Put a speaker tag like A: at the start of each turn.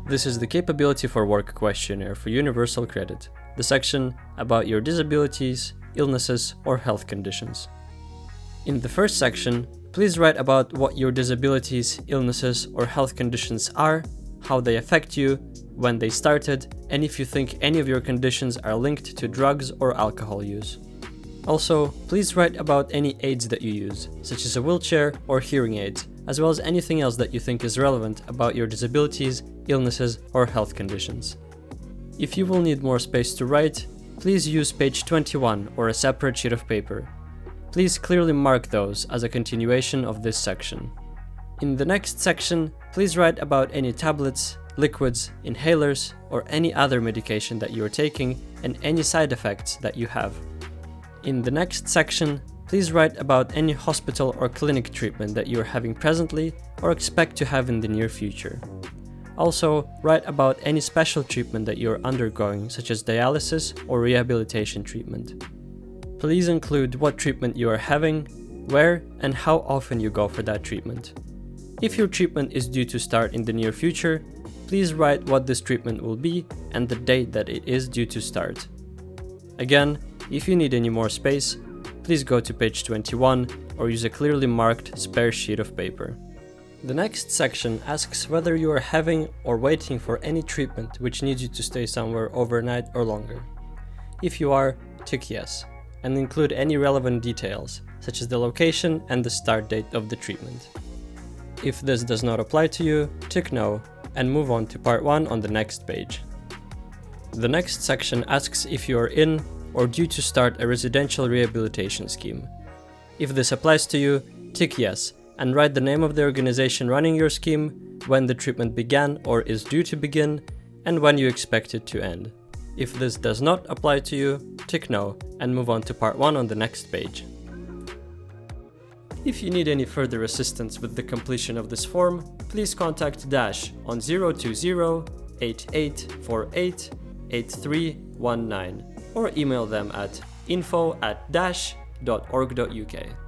A: This is the Capability for Work questionnaire for Universal Credit, the section about your disabilities, illnesses, or health conditions. In the first section, please write about what your disabilities, illnesses, or health conditions are, how they affect you, when they started, and if you think any of your conditions are linked to drugs or alcohol use. Also, please write about any aids that you use, such as a wheelchair or hearing aids, as well as anything else that you think is relevant about your disabilities, illnesses, or health conditions. If you will need more space to write, please use page 21 or a separate sheet of paper. Please clearly mark those as a continuation of this section. In the next section, please write about any tablets, liquids, inhalers, or any other medication that you are taking and any side effects that you have. In the next section, please write about any hospital or clinic treatment that you are having presently or expect to have in the near future. Also, write about any special treatment that you are undergoing, such as dialysis or rehabilitation treatment. Please include what treatment you are having, where, and how often you go for that treatment. If your treatment is due to start in the near future, please write what this treatment will be and the date that it is due to start. Again, if you need any more space, please go to page 21 or use a clearly marked spare sheet of paper. The next section asks whether you are having or waiting for any treatment which needs you to stay somewhere overnight or longer. If you are, tick yes, and include any relevant details, such as the location and the start date of the treatment. If this does not apply to you, tick no, and move on to part 1 on the next page. The next section asks if you are in or due to start a residential rehabilitation scheme. If this applies to you, tick yes, and write the name of the organization running your scheme, when the treatment began or is due to begin, and when you expect it to end. If this does not apply to you, tick no, and move on to part 1 on the next page. If you need any further assistance with the completion of this form, please contact Dash on 020-8848-8319 or email them at info@dash.org.uk.